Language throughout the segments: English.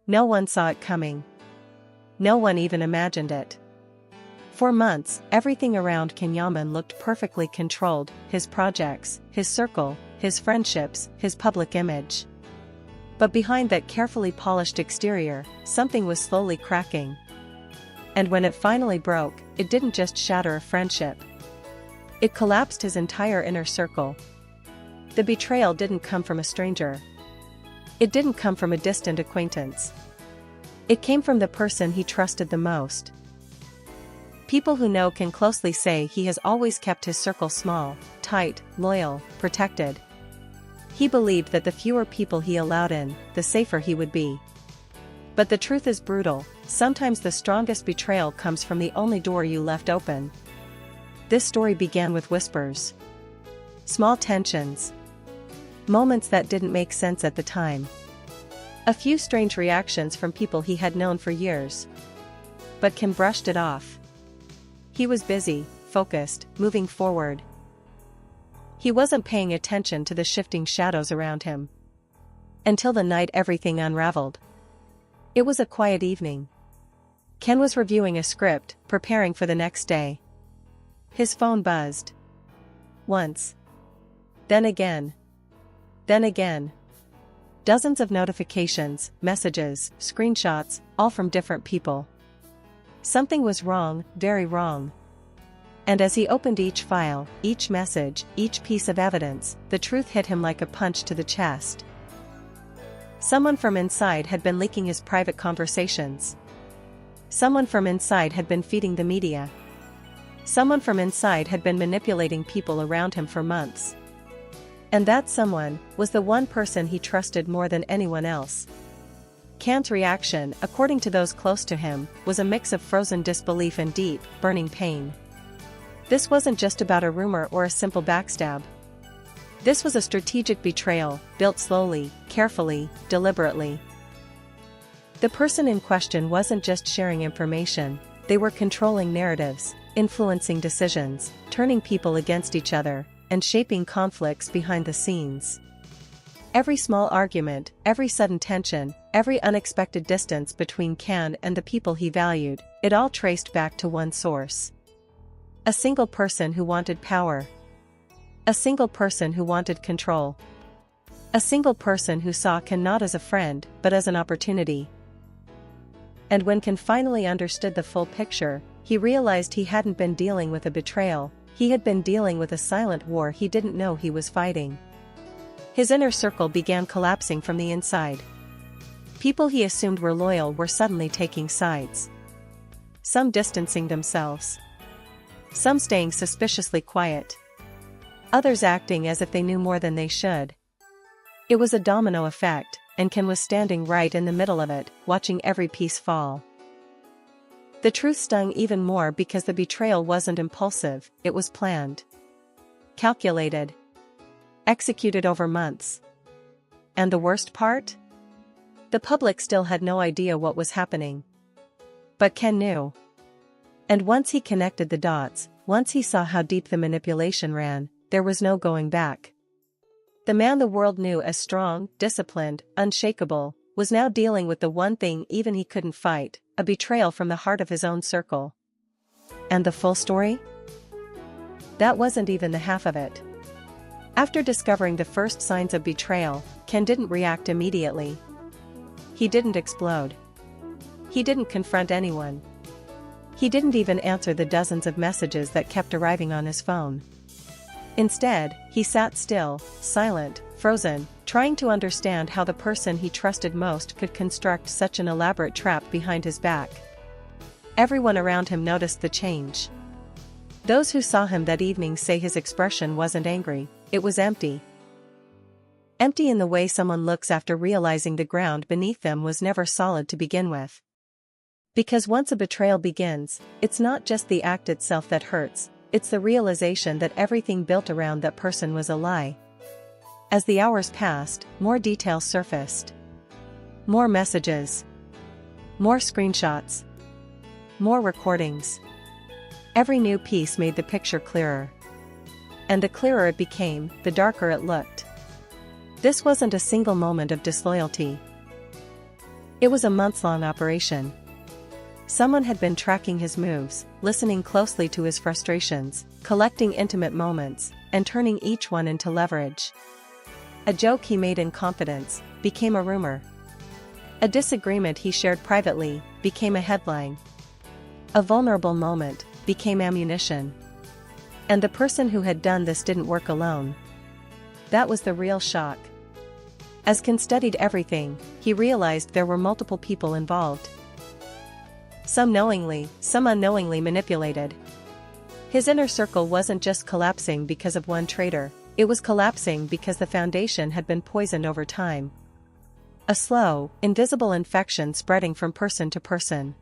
No one saw it coming. No one even imagined it. For months, everything around Yaman looked perfectly controlled: his projects, his circle, his friendships, his public image. But behind that carefully polished exterior, something was slowly cracking. And when it finally broke, it didn't just shatter a friendship. It collapsed his entire inner circle. The betrayal didn't come from a stranger. It didn't come from a distant acquaintance. It came from the person he trusted the most. People who know can closely say he has always kept his circle small, tight, loyal, protected. He believed that the fewer people he allowed in, the safer he would be. But the truth is brutal: sometimes the strongest betrayal comes from the only door you left open. This story began with whispers. Small tensions. Moments that didn't make sense at the time. A few strange reactions from people he had known for years. But Kim brushed it off. He was busy, focused, moving forward. He wasn't paying attention to the shifting shadows around him. Until the night everything unraveled. It was a quiet evening. Ken was reviewing a script, preparing for the next day. His phone buzzed. Once. Then again. Then again. Dozens of notifications, messages, screenshots, all from different people. Something was wrong, very wrong. And as he opened each file, each message, each piece of evidence, the truth hit him like a punch to the chest. Someone from inside had been leaking his private conversations. Someone from inside had been feeding the media. Someone from inside had been manipulating people around him for months. And that someone was the one person he trusted more than anyone else. Ken's reaction, according to those close to him, was a mix of frozen disbelief and deep, burning pain. This wasn't just about a rumor or a simple backstab. This was a strategic betrayal, built slowly, carefully, deliberately. The person in question wasn't just sharing information, they were controlling narratives, influencing decisions, turning people against each other, and shaping conflicts behind the scenes. Every small argument, every sudden tension, every unexpected distance between Ken and the people he valued, it all traced back to one source. A single person who wanted power. A single person who wanted control. A single person who saw Ken not as a friend, but as an opportunity. And when Ken finally understood the full picture, he realized he hadn't been dealing with a betrayal, he had been dealing with a silent war he didn't know he was fighting. His inner circle began collapsing from the inside. People he assumed were loyal were suddenly taking sides. Some distancing themselves. Some staying suspiciously quiet. Others acting as if they knew more than they should. It was a domino effect, and Ken was standing right in the middle of it, watching every piece fall. The truth stung even more because the betrayal wasn't impulsive, it was planned. Calculated. Executed over months. And the worst part? The public still had no idea what was happening. But Ken knew. And once he connected the dots, once he saw how deep the manipulation ran, there was no going back. The man the world knew as strong, disciplined, unshakable, was now dealing with the one thing even he couldn't fight, a betrayal from the heart of his own circle. And the full story? That wasn't even the half of it. After discovering the first signs of betrayal, Ken didn't react immediately. He didn't explode. He didn't confront anyone. He didn't even answer the dozens of messages that kept arriving on his phone. Instead, he sat still, silent, frozen, trying to understand how the person he trusted most could construct such an elaborate trap behind his back. Everyone around him noticed the change. Those who saw him that evening say his expression wasn't angry, it was empty. Empty in the way someone looks after realizing the ground beneath them was never solid to begin with. Because once a betrayal begins, it's not just the act itself that hurts, it's the realization that everything built around that person was a lie. As the hours passed, more details surfaced. More messages. More screenshots. More recordings. Every new piece made the picture clearer. And the clearer it became, the darker it looked. This wasn't a single moment of disloyalty. It was a months-long operation. Someone had been tracking his moves, listening closely to his frustrations, collecting intimate moments, and turning each one into leverage. A joke he made in confidence became a rumor. A disagreement he shared privately became a headline. A vulnerable moment became ammunition. And the person who had done this didn't work alone. That was the real shock. As Ken studied everything, he realized there were multiple people involved. Some knowingly, some unknowingly manipulated. His inner circle wasn't just collapsing because of one traitor, it was collapsing because the foundation had been poisoned over time. A slow, invisible infection spreading from person to person.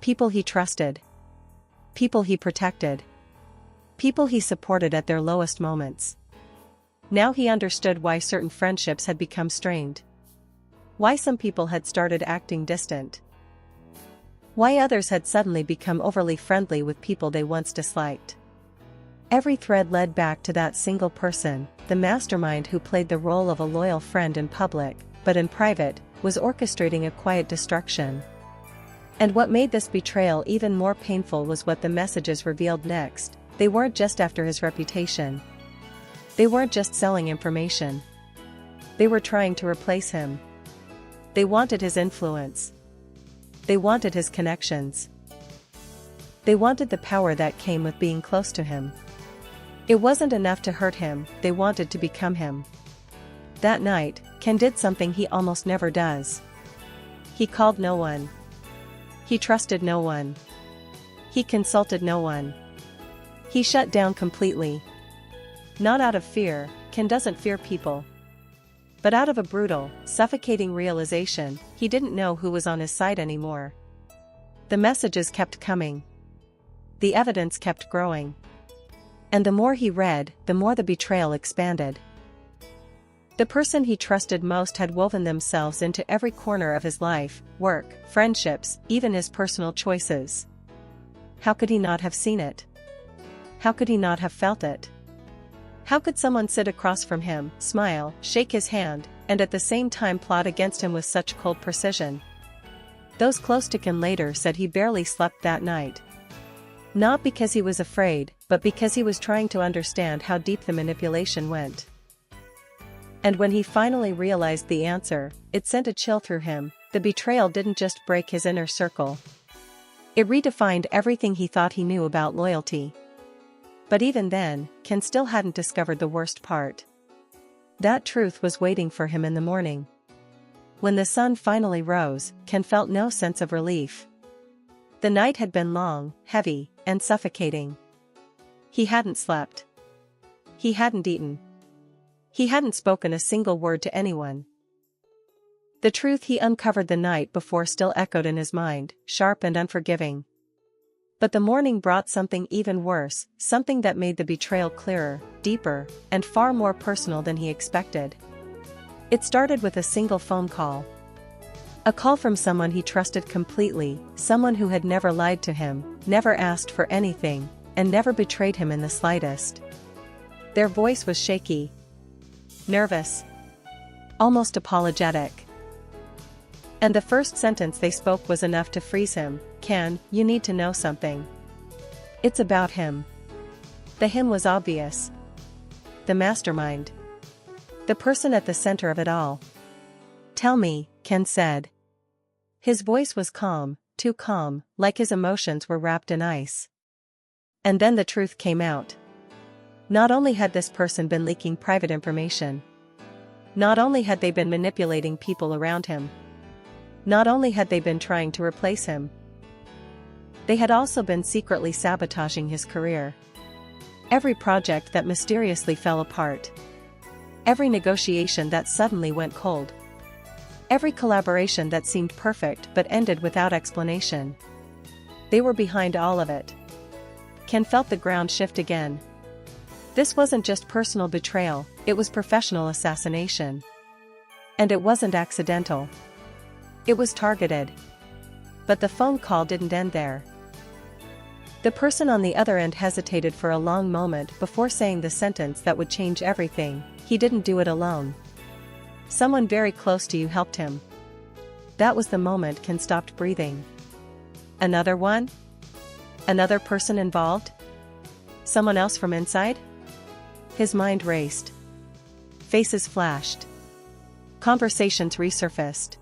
People he trusted. People he protected. People he supported at their lowest moments. Now he understood why certain friendships had become strained. Why some people had started acting distant. Why others had suddenly become overly friendly with people they once disliked. Every thread led back to that single person, the mastermind who played the role of a loyal friend in public, but in private, was orchestrating a quiet destruction. And what made this betrayal even more painful was what the messages revealed next. They weren't just after his reputation. They weren't just selling information. They were trying to replace him. They wanted his influence. They wanted his connections. They wanted the power that came with being close to him. It wasn't enough to hurt him, they wanted to become him. That night, Ken did something he almost never does. He called no one. He trusted no one. He consulted no one. He shut down completely. Not out of fear, Ken doesn't fear people. But out of a brutal, suffocating realization, he didn't know who was on his side anymore. The messages kept coming. The evidence kept growing. And the more he read, the more the betrayal expanded. The person he trusted most had woven themselves into every corner of his life, work, friendships, even his personal choices. How could he not have seen it? How could he not have felt it? How could someone sit across from him, smile, shake his hand, and at the same time plot against him with such cold precision? Those close to Ken later said he barely slept that night. Not because he was afraid, but because he was trying to understand how deep the manipulation went. And when he finally realized the answer, it sent a chill through him. The betrayal didn't just break his inner circle. It redefined everything he thought he knew about loyalty. But even then, Ken still hadn't discovered the worst part. That truth was waiting for him in the morning. When the sun finally rose, Ken felt no sense of relief. The night had been long, heavy, and suffocating. He hadn't slept. He hadn't eaten. He hadn't spoken a single word to anyone. The truth he uncovered the night before still echoed in his mind, sharp and unforgiving. But the morning brought something even worse, something that made the betrayal clearer, deeper, and far more personal than he expected. It started with a single phone call. A call from someone he trusted completely, someone who had never lied to him, never asked for anything, and never betrayed him in the slightest. Their voice was shaky, nervous, almost apologetic. And the first sentence they spoke was enough to freeze him. "Ken, you need to know something. It's about him." The him was obvious. The mastermind. The person at the center of it all. "Tell me," Ken said. His voice was calm, too calm, like his emotions were wrapped in ice. And then the truth came out. Not only had this person been leaking private information. Not only had they been manipulating people around him. Not only had they been trying to replace him. They had also been secretly sabotaging his career. Every project that mysteriously fell apart. Every negotiation that suddenly went cold. Every collaboration that seemed perfect but ended without explanation. They were behind all of it. Ken felt the ground shift again. This wasn't just personal betrayal, it was professional assassination. And it wasn't accidental. It was targeted. But the phone call didn't end there. The person on the other end hesitated for a long moment before saying the sentence that would change everything. He didn't do it alone. Someone very close to you helped him. That was the moment Ken stopped breathing. Another one? Another person involved? Someone else from inside? His mind raced. Faces flashed. Conversations resurfaced.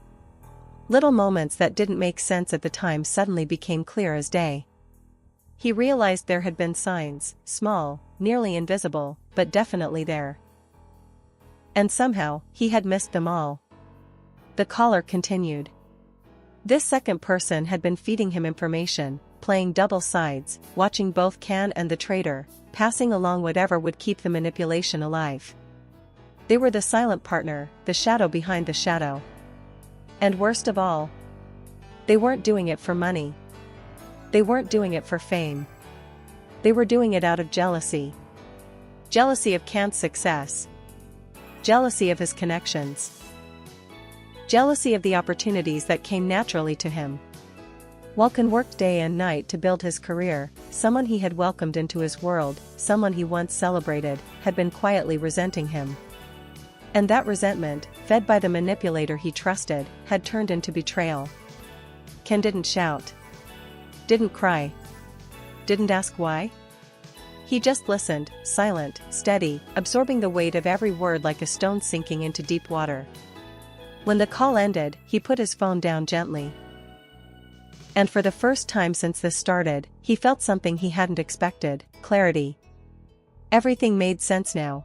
Little moments that didn't make sense at the time suddenly became clear as day. He realized there had been signs, small, nearly invisible, but definitely there. And somehow, he had missed them all. The caller continued. This second person had been feeding him information, playing double sides, watching both Ken and the traitor, passing along whatever would keep the manipulation alive. They were the silent partner, the shadow behind the shadow. And worst of all, they weren't doing it for money. They weren't doing it for fame. They were doing it out of jealousy. Jealousy of Ken's success. Jealousy of his connections. Jealousy of the opportunities that came naturally to him. While Ken worked day and night to build his career, someone he had welcomed into his world, someone he once celebrated, had been quietly resenting him. And that resentment, fed by the manipulator he trusted, had turned into betrayal. Ken didn't shout. Didn't cry. Didn't ask why. He just listened, silent, steady, absorbing the weight of every word like a stone sinking into deep water. When the call ended, he put his phone down gently. And for the first time since this started, he felt something he hadn't expected: clarity. Everything made sense now.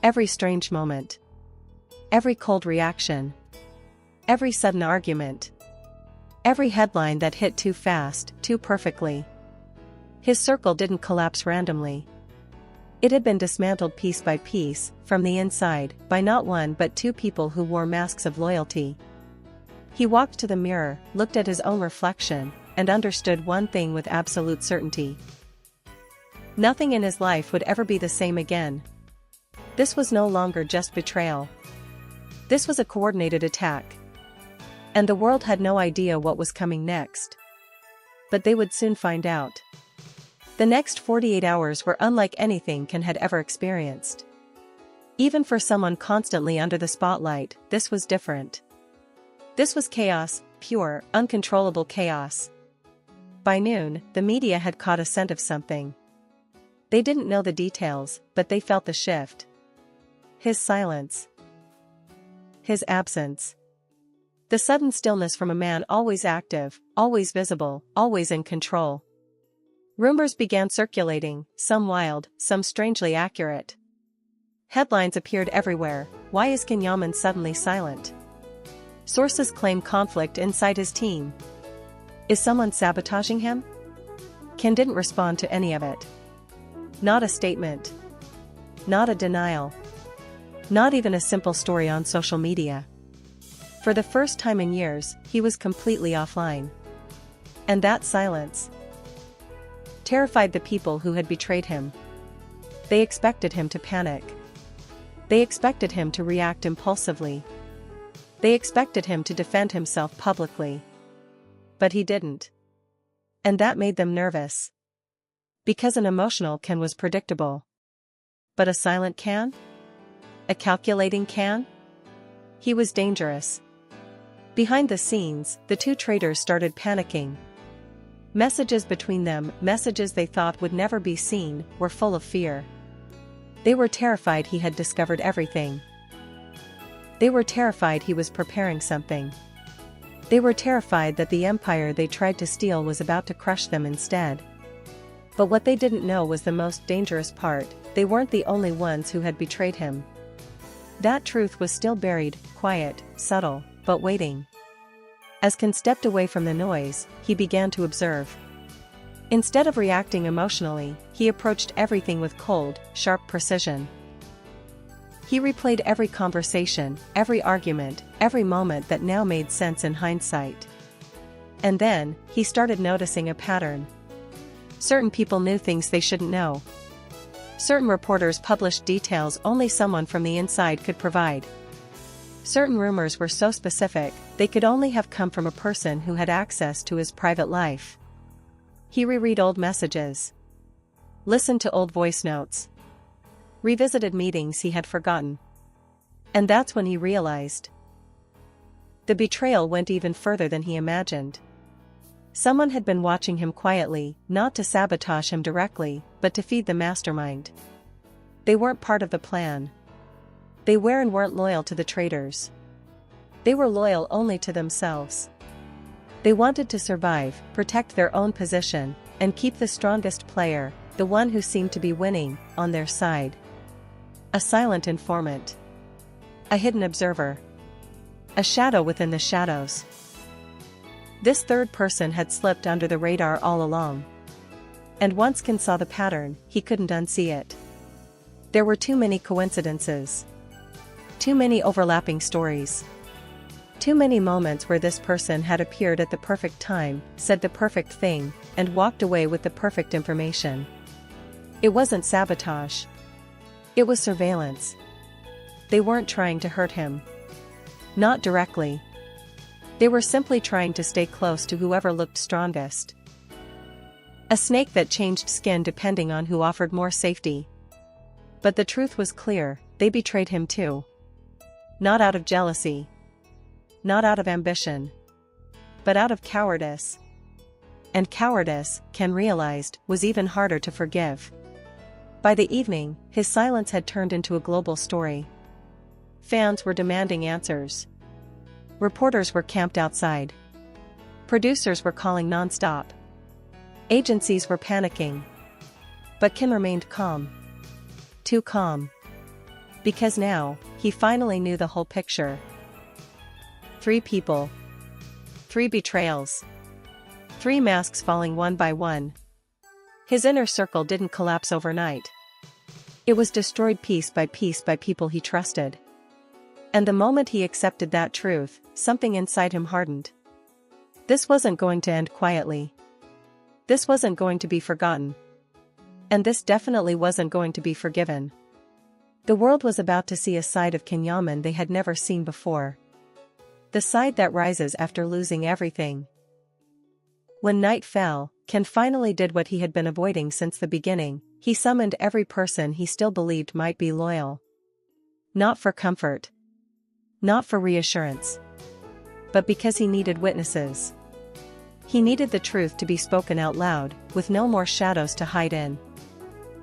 Every strange moment. Every cold reaction. Every sudden argument. Every headline that hit too fast, too perfectly. His circle didn't collapse randomly. It had been dismantled piece by piece, from the inside, by not one but two people who wore masks of loyalty. He walked to the mirror, looked at his own reflection, and understood one thing with absolute certainty. Nothing in his life would ever be the same again. This was no longer just betrayal. This was a coordinated attack. And the world had no idea what was coming next. But they would soon find out. The next 48 hours were unlike anything Ken had ever experienced. Even for someone constantly under the spotlight, this was different. This was chaos, pure, uncontrollable chaos. By noon, the media had caught a scent of something. They didn't know the details, but they felt the shift. His silence. His absence. The sudden stillness from a man always active, always visible, always in control. Rumors began circulating, some wild, some strangely accurate. Headlines appeared everywhere. Why is Yaman suddenly silent? Sources claim conflict inside his team. Is someone sabotaging him? Ken didn't respond to any of it. Not a statement. Not a denial. Not even a simple story on social media. For the first time in years, he was completely offline. And that silence terrified the people who had betrayed him. They expected him to panic. They expected him to react impulsively. They expected him to defend himself publicly. But he didn't. And that made them nervous. Because an emotional Ken was predictable. But a silent Ken? A calculating Ken? He was dangerous. Behind the scenes, the two traitors started panicking. Messages between them, messages they thought would never be seen, were full of fear. They were terrified he had discovered everything. They were terrified he was preparing something. They were terrified that the empire they tried to steal was about to crush them instead. But what they didn't know was the most dangerous part: they weren't the only ones who had betrayed him. That truth was still buried, quiet, subtle, but waiting. As Ken stepped away from the noise, he began to observe. Instead of reacting emotionally, he approached everything with cold, sharp precision. He replayed every conversation, every argument, every moment that now made sense in hindsight. And then, he started noticing a pattern. Certain people knew things they shouldn't know. Certain reporters published details only someone from the inside could provide. Certain rumors were so specific, they could only have come from a person who had access to his private life. He reread old messages. Listened to old voice notes. Revisited meetings he had forgotten. And that's when he realized. The betrayal went even further than he imagined. Someone had been watching him quietly, not to sabotage him directly, but to feed the mastermind. They weren't part of the plan. They weren't loyal to the traitors. They were loyal only to themselves. They wanted to survive, protect their own position, and keep the strongest player, the one who seemed to be winning, on their side. A silent informant. A hidden observer. A shadow within the shadows. This third person had slipped under the radar all along. And once Ken saw the pattern, he couldn't unsee it. There were too many coincidences. Too many overlapping stories. Too many moments where this person had appeared at the perfect time, said the perfect thing, and walked away with the perfect information. It wasn't sabotage. It was surveillance. They weren't trying to hurt him. Not directly. They were simply trying to stay close to whoever looked strongest. A snake that changed skin depending on who offered more safety. But the truth was clear, they betrayed him too. Not out of jealousy. Not out of ambition. But out of cowardice. And cowardice, Ken realized, was even harder to forgive. By the evening, his silence had turned into a global story. Fans were demanding answers. Reporters were camped outside. Producers were calling non-stop. Agencies were panicking. But Ken remained calm. Too calm. Because now, he finally knew the whole picture. 3 people. 3 betrayals. 3 masks falling one by one. His inner circle didn't collapse overnight. It was destroyed piece by people he trusted. And the moment he accepted that truth, something inside him hardened. This wasn't going to end quietly. This wasn't going to be forgotten. And this definitely wasn't going to be forgiven. The world was about to see a side of Yaman they had never seen before. The side that rises after losing everything. When night fell, Ken finally did what he had been avoiding since the beginning. He summoned every person he still believed might be loyal. Not for comfort. Not for reassurance. But because he needed witnesses. He needed the truth to be spoken out loud, with no more shadows to hide in.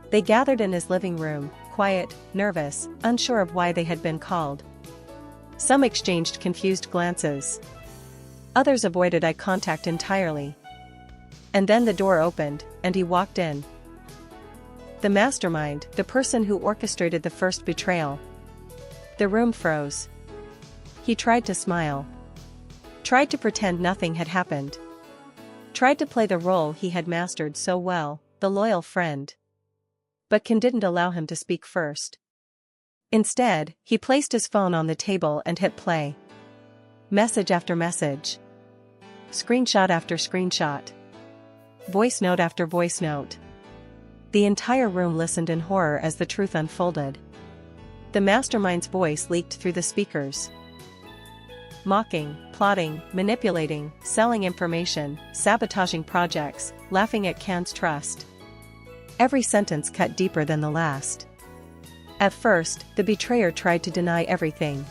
They gathered in his living room, quiet, nervous, unsure of why they had been called. Some exchanged confused glances. Others avoided eye contact entirely. And then the door opened, and he walked in. The mastermind, the person who orchestrated the first betrayal. The room froze. He tried to smile. Tried to pretend nothing had happened. Tried to play the role he had mastered so well, the loyal friend. But Ken didn't allow him to speak first. Instead, he placed his phone on the table and hit play. Message after message. Screenshot after screenshot. Voice note after voice note. The entire room listened in horror as the truth unfolded. The mastermind's voice leaked through the speakers. Mocking, plotting, manipulating, selling information, sabotaging projects, laughing at Ken's trust. Every sentence cut deeper than the last. At first, the betrayer tried to deny everything.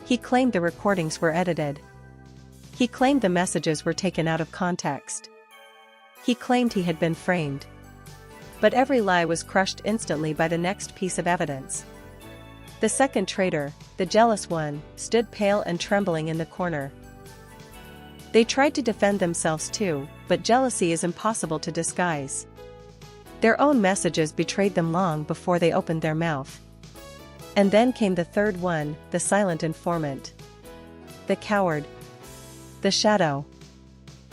He claimed the recordings were edited. He claimed the messages were taken out of context. He claimed he had been framed. But every lie was crushed instantly by the next piece of evidence. The second traitor, the jealous one, stood pale and trembling in the corner. They tried to defend themselves too, but jealousy is impossible to disguise. Their own messages betrayed them long before they opened their mouth. And then came the third one, the silent informant. The coward. The shadow.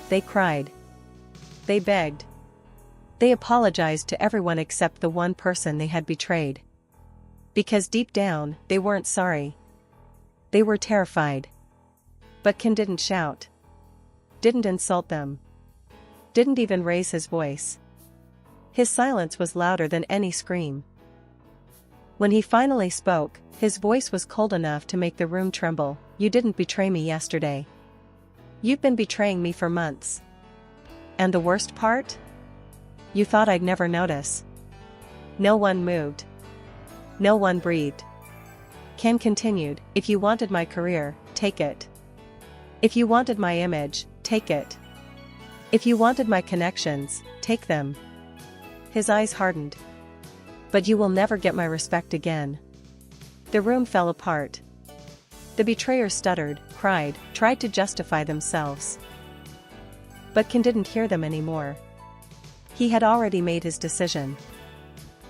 They cried. They begged. They apologized to everyone except the one person they had betrayed. Because deep down, they weren't sorry. They were terrified. But Ken didn't shout. Didn't insult them. Didn't even raise his voice. His silence was louder than any scream. When he finally spoke, his voice was cold enough to make the room tremble. You didn't betray me yesterday. You've been betraying me for months. And the worst part? You thought I'd never notice. No one moved. No one breathed. Ken continued, if you wanted my career, take it. If you wanted my image, take it. If you wanted my connections, take them. His eyes hardened. But you will never get my respect again. The room fell apart. The betrayers stuttered, cried, tried to justify themselves. But Ken didn't hear them anymore. He had already made his decision.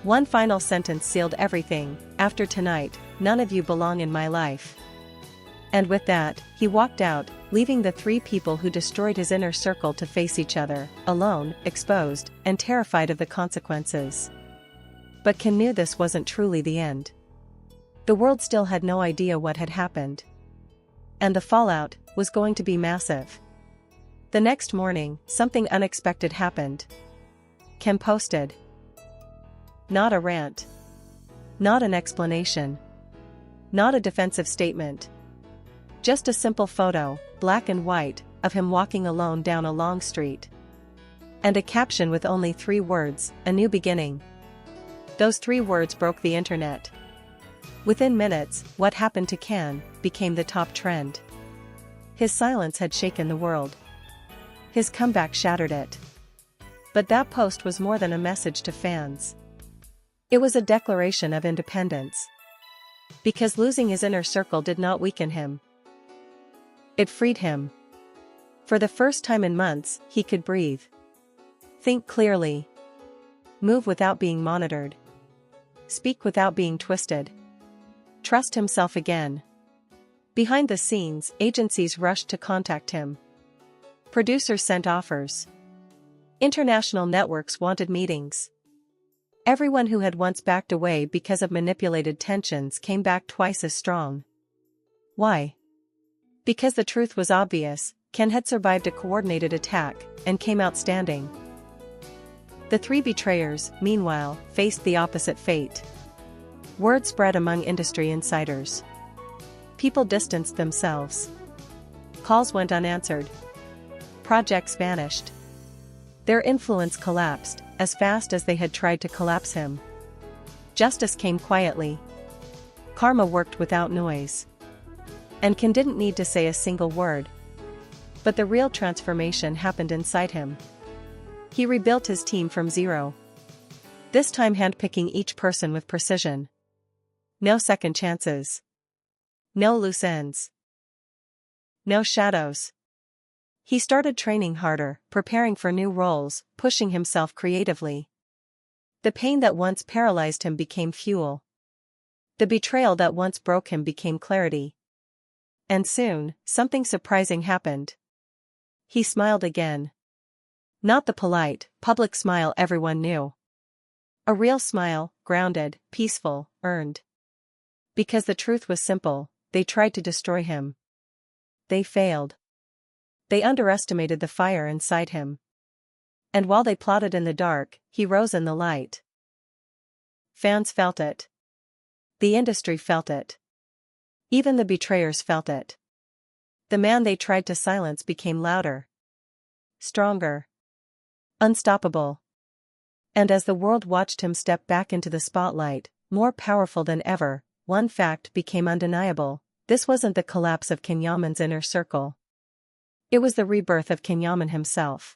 One final sentence sealed everything: after tonight, none of you belong in my life. And with that, he walked out, leaving the three people who destroyed his inner circle to face each other, alone, exposed, and terrified of the consequences. But Ken knew this wasn't truly the end. The world still had no idea what had happened. And the fallout was going to be massive. The next morning, something unexpected happened. Ken posted. Not a rant. Not an explanation. Not a defensive statement. Just a simple photo, black and white, of him walking alone down a long street. And a caption with only 3 words, a new beginning. Those 3 words broke the internet. Within minutes, what happened to Ken became the top trend. His silence had shaken the world. His comeback shattered it. But that post was more than a message to fans. It was a declaration of independence. Because losing his inner circle did not weaken him. It freed him. For the first time in months, he could breathe. Think clearly. Move without being monitored. Speak without being twisted. Trust himself again. Behind the scenes, agencies rushed to contact him. Producers sent offers. International networks wanted meetings. Everyone who had once backed away because of manipulated tensions came back twice as strong. Why? Because the truth was obvious: Ken had survived a coordinated attack, and came out standing. The 3 betrayers, meanwhile, faced the opposite fate. Word spread among industry insiders. People distanced themselves. Calls went unanswered. Projects vanished. Their influence collapsed, as fast as they had tried to collapse him. Justice came quietly. Karma worked without noise. And Ken didn't need to say a single word. But the real transformation happened inside him. He rebuilt his team from zero. This time handpicking each person with precision. No second chances. No loose ends. No shadows. He started training harder, preparing for new roles, pushing himself creatively. The pain that once paralyzed him became fuel. The betrayal that once broke him became clarity. And soon, something surprising happened. He smiled again. Not the polite, public smile everyone knew. A real smile, grounded, peaceful, earned. Because the truth was simple: they tried to destroy him. They failed. They underestimated the fire inside him. And while they plotted in the dark, he rose in the light. Fans felt it. The industry felt it. Even the betrayers felt it. The man they tried to silence became louder. Stronger. Unstoppable. And as the world watched him step back into the spotlight, more powerful than ever, one fact became undeniable: this wasn't the collapse of Yaman's inner circle. It was the rebirth of Yaman himself.